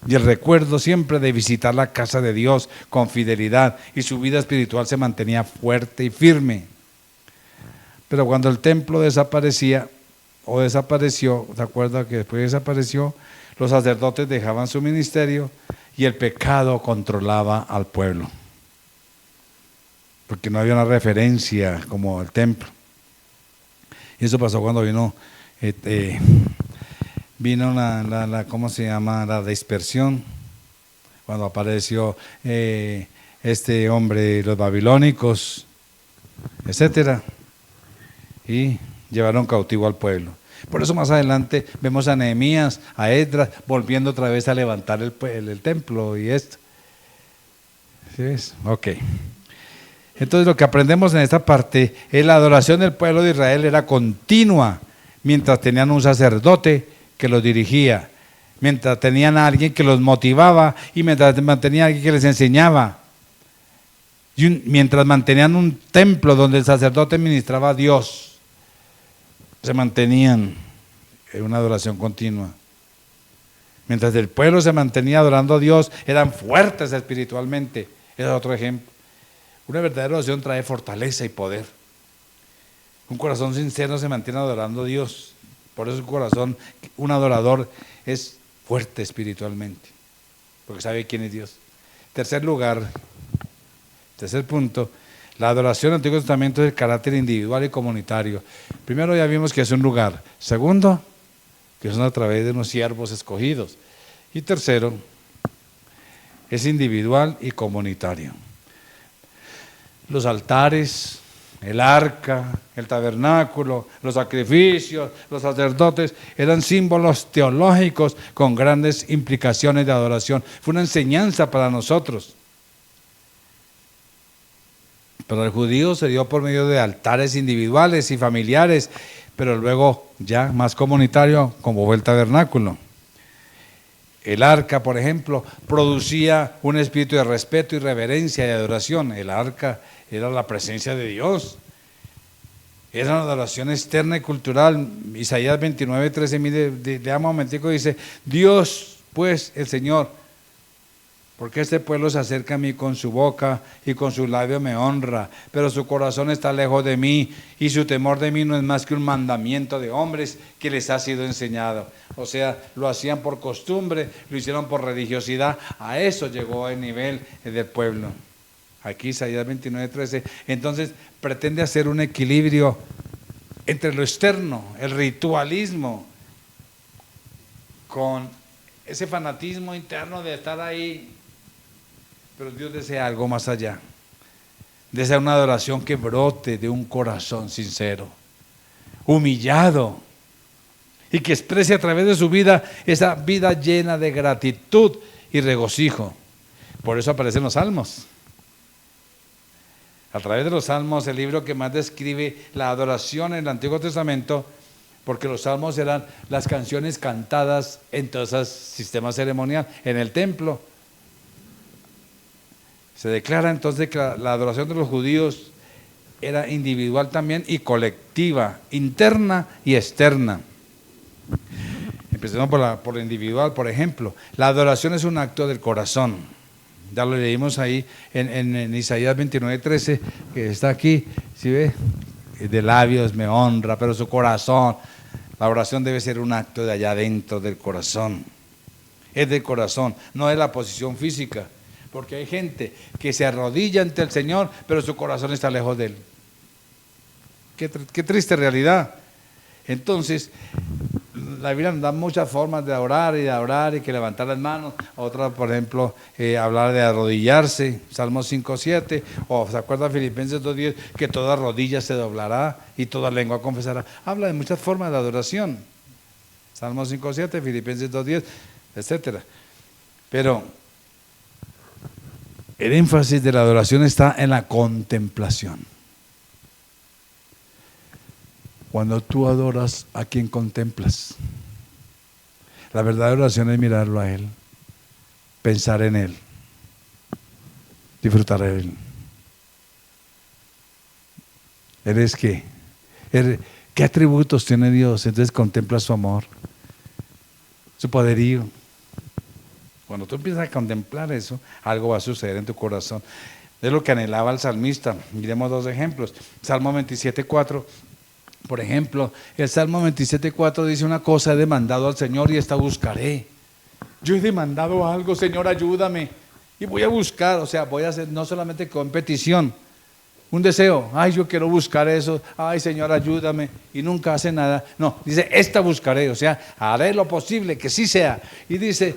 y el recuerdo siempre de visitar la casa de Dios con fidelidad, y su vida espiritual se mantenía fuerte y firme. Pero cuando el templo desapareció, ¿se acuerdan que después desapareció? Los sacerdotes dejaban su ministerio y el pecado controlaba al pueblo, porque no había una referencia como el templo. Y eso pasó cuando vino ¿cómo se llama? La dispersión, cuando apareció este hombre, los babilónicos, etcétera, y llevaron cautivo al pueblo. Por eso más adelante vemos a Nehemías, a Esdras, volviendo otra vez a levantar el templo y esto. ¿Sí ves? Ok. Entonces lo que aprendemos en esta parte es la adoración del pueblo de Israel era continua mientras tenían un sacerdote que los dirigía. mientras tenían a alguien que los motivaba y mientras mantenían a alguien que les enseñaba. Y mientras mantenían un templo donde el sacerdote ministraba a Dios, se mantenían en una adoración continua. Mientras el pueblo se mantenía adorando a Dios, eran fuertes espiritualmente. Ese es otro ejemplo. Una verdadera oración trae fortaleza y poder. Un corazón sincero se mantiene adorando a Dios. Por eso un adorador es fuerte espiritualmente, porque sabe quién es Dios. Tercer punto, la adoración en el Antiguo Testamento es el carácter individual y comunitario. Primero ya vimos que es un lugar. Segundo, que son a través de unos siervos escogidos. Y tercero, es individual y comunitario. Los altares, el arca, el tabernáculo, los sacrificios, los sacerdotes, eran símbolos teológicos con grandes implicaciones de adoración. Fue una enseñanza para nosotros. Para el judío se dio por medio de altares individuales y familiares, pero luego ya más comunitario, como fue el tabernáculo. El arca, por ejemplo, producía un espíritu de respeto y reverencia y adoración. El arca era la presencia de Dios. Era una adoración externa y cultural. Isaías 29:13, mire, leamos un momentico, dice: Dios, pues, el Señor, porque este pueblo se acerca a mí con su boca y con su labio me honra, pero su corazón está lejos de mí y su temor de mí no es más que un mandamiento de hombres que les ha sido enseñado. O sea, lo hacían por costumbre, lo hicieron por religiosidad. A eso llegó el nivel del pueblo. Aquí Isaías 29:13. Entonces pretende hacer un equilibrio entre lo externo, el ritualismo, con ese fanatismo interno de estar ahí. Pero Dios desea algo más allá. Desea una adoración que brote de un corazón sincero, humillado, y que exprese a través de su vida esa vida llena de gratitud y regocijo. Por eso aparecen los salmos. A través de los salmos, el libro que más describe la adoración en el Antiguo Testamento, porque los salmos eran las canciones cantadas en todos esos sistemas ceremoniales, en el templo. Se declara entonces que la adoración de los judíos era individual también y colectiva, interna y externa. Empecemos por lo individual, por ejemplo. La adoración es un acto del corazón. Ya lo leímos ahí en Isaías 29:13, que está aquí, ¿sí ve? De labios me honra, pero su corazón. La oración debe ser un acto de allá dentro del corazón. Es del corazón, no es la posición física. Porque hay gente que se arrodilla ante el Señor, pero su corazón está lejos de Él. Qué triste realidad. Entonces, la Biblia nos da muchas formas de orar y que levantar las manos. Otra, por ejemplo, hablar de arrodillarse, Salmos 5:7, o se acuerda Filipenses 2:10, que toda rodilla se doblará y toda lengua confesará. Habla de muchas formas de adoración. Salmos 5:7, Filipenses 2:10, etcétera. Pero el énfasis de la adoración está en la contemplación. Cuando tú adoras, ¿a quién contemplas? La verdadera oración es mirarlo a Él, pensar en Él, disfrutar de Él. ¿Eres qué? ¿Qué atributos tiene Dios? Entonces contempla su amor, su poderío. Cuando tú empiezas a contemplar eso, algo va a suceder en tu corazón. Es lo que anhelaba el salmista. Miremos dos ejemplos. Salmo 27:4. Por ejemplo, el Salmo 27:4 dice una cosa: he demandado al Señor y esta buscaré. Yo he demandado algo, Señor, ayúdame. Y voy a buscar, o sea, voy a hacer no solamente con petición, un deseo. Ay, yo quiero buscar eso. Ay, Señor, ayúdame. Y nunca hace nada. No, dice, esta buscaré, o sea, haré lo posible que sí sea. Y dice,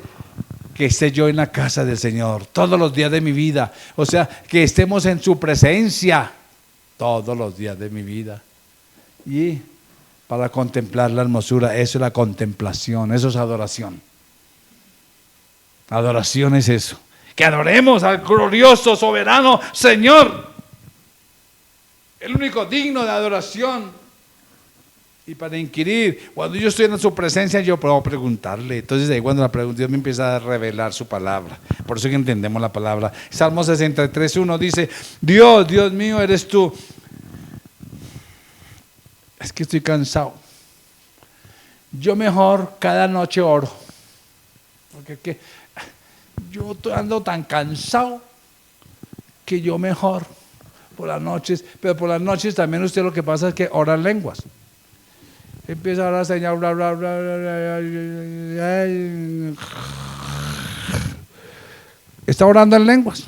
que esté yo en la casa del Señor todos los días de mi vida. O sea, que estemos en su presencia todos los días de mi vida. Y para contemplar la hermosura, eso es la contemplación, eso es adoración. Adoración es eso. Que adoremos al glorioso, soberano Señor. El único digno de adoración. y para inquirir. Cuando yo estoy en su presencia, yo puedo preguntarle. Entonces ahí cuando la pregunta, Dios me empieza a revelar su palabra. Por eso que entendemos la palabra. Salmo 63:1 dice: Dios, Dios mío, eres tú. Es que estoy cansado. Yo mejor cada noche oro. Porque yo ando tan cansado que yo mejor por las noches. Pero por las noches también usted lo que pasa es que ora en lenguas. Empieza a orar, Señor, bla, bla, bla, bla, bla, bla. Está orando en lenguas.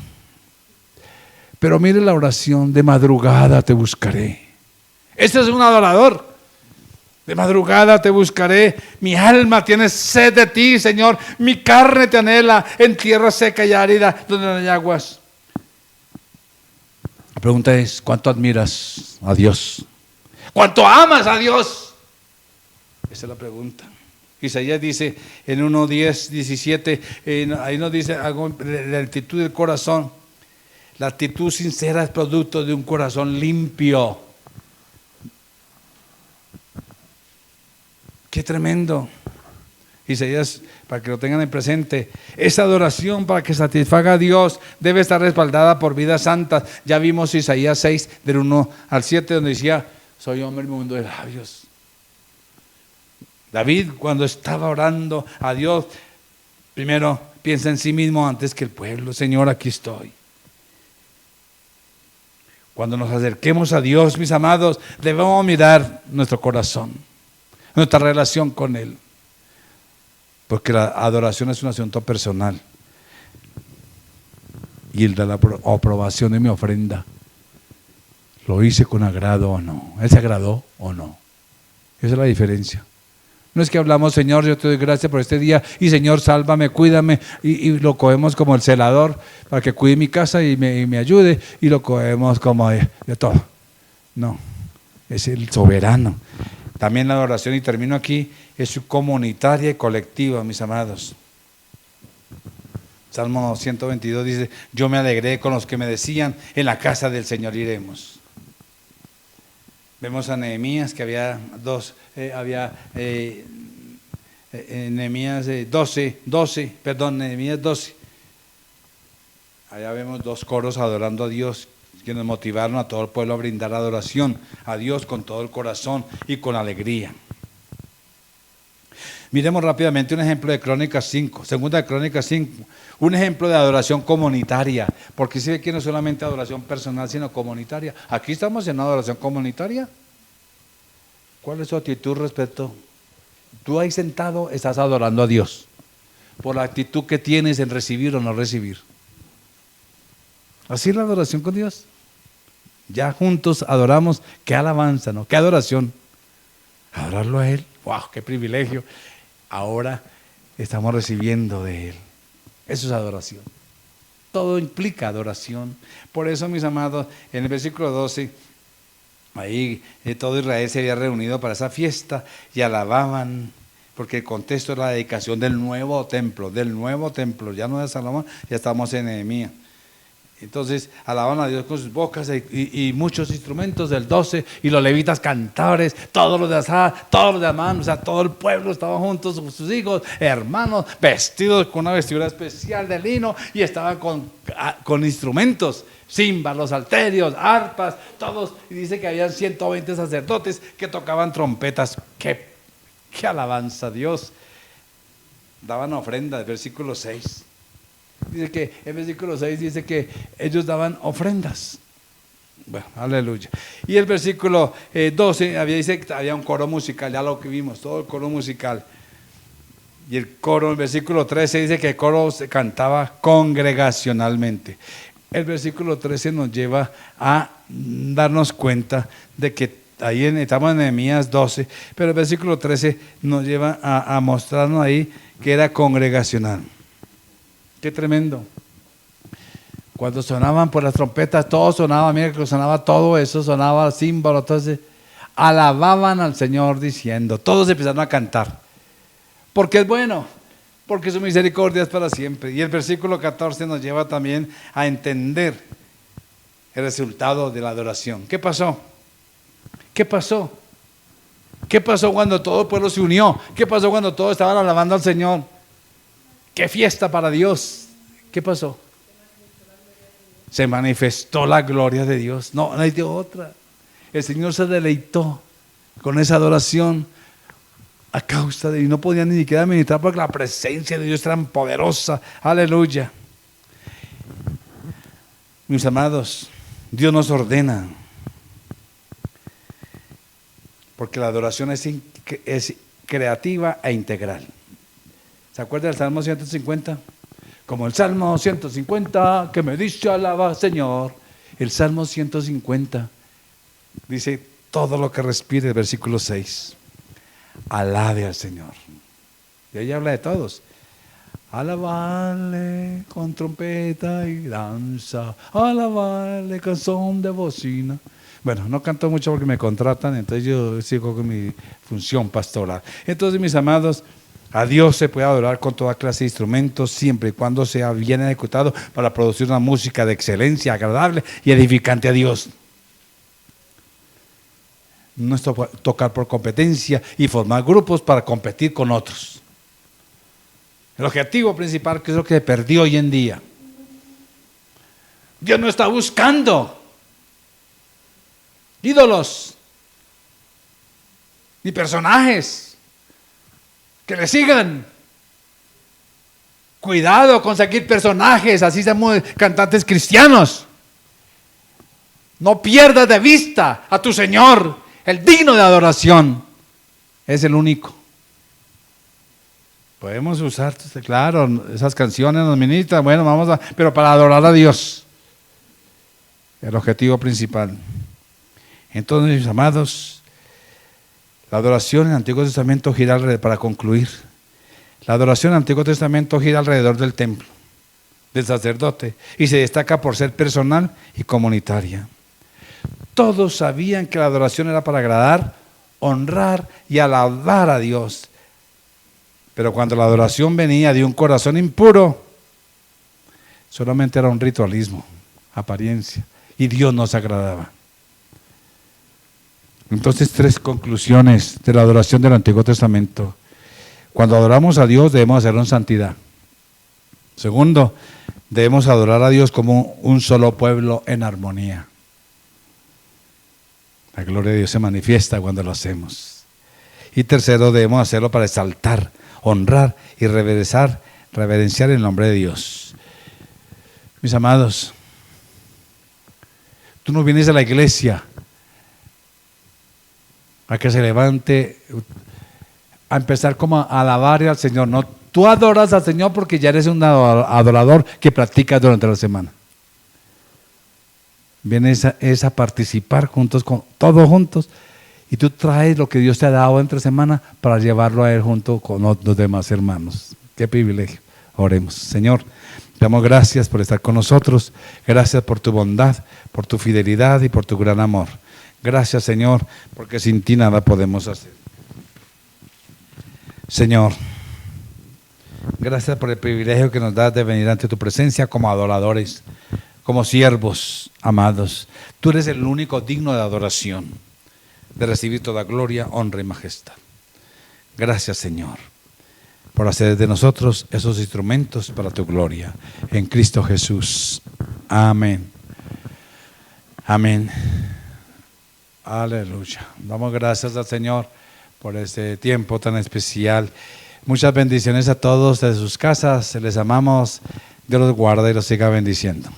Pero mire la oración: de madrugada te buscaré. Este es un adorador. De madrugada te buscaré. Mi alma tiene sed de ti, Señor. Mi carne te anhela en tierra seca y árida, donde no hay aguas. La pregunta es: ¿cuánto admiras a Dios? ¿Cuánto amas a Dios? Esa es la pregunta. Isaías dice en 1:10, 17, ahí nos dice algo de la actitud del corazón. La actitud sincera es producto de un corazón limpio. Qué tremendo. Isaías, para que lo tengan en presente, esa adoración para que satisfaga a Dios debe estar respaldada por vidas santas. Ya vimos Isaías 6, del 1 al 7, donde decía: soy hombre inmundo de labios. David, cuando estaba orando a Dios, primero piensa en sí mismo antes que el pueblo. Señor, aquí estoy. Cuando nos acerquemos a Dios, mis amados, debemos mirar nuestro corazón, nuestra relación con Él, porque la adoración es un asunto personal. Y el de la aprobación de mi ofrenda, ¿lo hice con agrado o no? ¿Él se agradó o no? Esa es la diferencia. No es que hablamos: Señor, yo te doy gracias por este día, y Señor, sálvame, cuídame, y lo cogemos como el celador para que cuide mi casa y me ayude, y lo cogemos como de todo. No, es el soberano. También la adoración, y termino aquí, es comunitaria y colectiva, mis amados. Salmo 122 dice: yo me alegré con los que me decían, en la casa del Señor iremos. Vemos a Nehemías, que había Nehemías 12. Allá vemos 2 coros adorando a Dios, que nos motivaron a todo el pueblo a brindar adoración a Dios con todo el corazón y con alegría. Miremos rápidamente un ejemplo de Crónicas 5, segunda de Crónicas 5, un ejemplo de adoración comunitaria, porque se ve que no es solamente adoración personal, sino comunitaria. Aquí estamos en una adoración comunitaria. ¿Cuál es su actitud respecto? Tú ahí sentado estás adorando a Dios por la actitud que tienes en recibir o no recibir. Así es la adoración con Dios. Ya juntos adoramos. Qué alabanza, ¿no? Qué adoración. Adorarlo a Él. ¡Wow! ¡Qué privilegio! Ahora estamos recibiendo de Él. Eso es adoración. Todo implica adoración. Por eso, mis amados, en el versículo 12, ahí todo Israel se había reunido para esa fiesta y alababan, porque el contexto es la dedicación del nuevo templo, ya no de Salomón, ya estamos en Nehemías. Entonces alaban a Dios con sus bocas y muchos instrumentos del 12, y los levitas cantores, todos los de Asaf, todos los de Amán, o sea, todo el pueblo estaba juntos, sus hijos, hermanos, vestidos con una vestidura especial de lino, y estaban con instrumentos, címbalos, salterios, arpas, todos, y dice que habían 120 sacerdotes que tocaban trompetas. ¡Qué alabanza a Dios! Daban ofrendas, versículo 6. Dice que en versículo 6 dice que ellos daban ofrendas. Bueno, aleluya. Y el versículo 12 dice que había un coro musical, ya lo que vimos, todo el coro musical. Y el coro, el versículo 13 dice que el coro se cantaba congregacionalmente. El versículo 13 nos lleva a darnos cuenta de que ahí estamos en Nehemías 12, pero el versículo 13 nos lleva a mostrarnos ahí que era congregacional. Qué tremendo. Cuando sonaban por las trompetas, todo sonaba, mira que sonaba todo eso, sonaba el címbalo, entonces alababan al Señor diciendo, todos empezaron a cantar, porque es bueno, porque su misericordia es para siempre. Y el versículo 14 nos lleva también a entender el resultado de la adoración. ¿Qué pasó? ¿Qué pasó? ¿Qué pasó cuando todo el pueblo se unió? ¿Qué pasó cuando todos estaban alabando al Señor? ¡Qué fiesta para Dios! ¿Qué pasó? Se manifestó la gloria de Dios. No hay de otra. El Señor se deleitó con esa adoración a causa de, y no podían ni siquiera ministrar porque la presencia de Dios era tan poderosa. Aleluya. Mis amados, Dios nos ordena, porque la adoración es creativa e integral. ¿Se acuerda del Salmo 150? Como el Salmo 150 que me dice alaba Señor. El Salmo 150 dice todo lo que respire, el versículo 6. Alabe al Señor. Y ahí habla de todos. Alabarle con trompeta y danza, alabarle con son de bocina. Bueno, no canto mucho porque me contratan, entonces yo sigo con mi función pastoral. Entonces, mis amados, a Dios se puede adorar con toda clase de instrumentos, siempre y cuando sea bien ejecutado para producir una música de excelencia, agradable y edificante a Dios. No es tocar por competencia y formar grupos para competir con otros. El objetivo principal, que es lo que se perdió hoy en día. Dios no está buscando ídolos ni personajes que le sigan. Cuidado con seguir personajes, así somos cantantes cristianos. No pierdas de vista a tu Señor, el digno de adoración. Es el único. Podemos usar, claro, esas canciones nos ministran, bueno, pero para adorar a Dios, el objetivo principal. Entonces, mis amados, la adoración en el Antiguo Testamento gira alrededor, para concluir, la adoración en el Antiguo Testamento gira alrededor del templo, del sacerdote, y se destaca por ser personal y comunitaria. Todos sabían que la adoración era para agradar, honrar y alabar a Dios. Pero cuando la adoración venía de un corazón impuro, solamente era un ritualismo, apariencia, y Dios no se agradaba. Entonces, 3 conclusiones de la adoración del Antiguo Testamento. Cuando adoramos a Dios, debemos hacerlo en santidad. Segundo, debemos adorar a Dios como un solo pueblo en armonía. La gloria de Dios se manifiesta cuando lo hacemos. Y tercero, debemos hacerlo para exaltar, honrar y reverenciar el nombre de Dios. Mis amados, tú no vienes a la iglesia a que se levante, a empezar como a alabar al Señor. No, tú adoras al Señor porque ya eres un adorador que practicas durante la semana. Vienes a participar juntos, todos juntos, y tú traes lo que Dios te ha dado entre semana para llevarlo a Él junto con los demás hermanos. Qué privilegio. Oremos. Señor, te damos gracias por estar con nosotros. Gracias por tu bondad, por tu fidelidad y por tu gran amor. Gracias, Señor, porque sin ti nada podemos hacer. Señor, gracias por el privilegio que nos das de venir ante tu presencia como adoradores, como siervos amados. Tú eres el único digno de adoración, de recibir toda gloria, honra y majestad. Gracias, Señor, por hacer de nosotros esos instrumentos para tu gloria. En Cristo Jesús. Amén. Amén. Aleluya. Damos gracias al Señor por este tiempo tan especial. Muchas bendiciones a todos desde sus casas. Les amamos. Dios los guarda y los siga bendiciendo.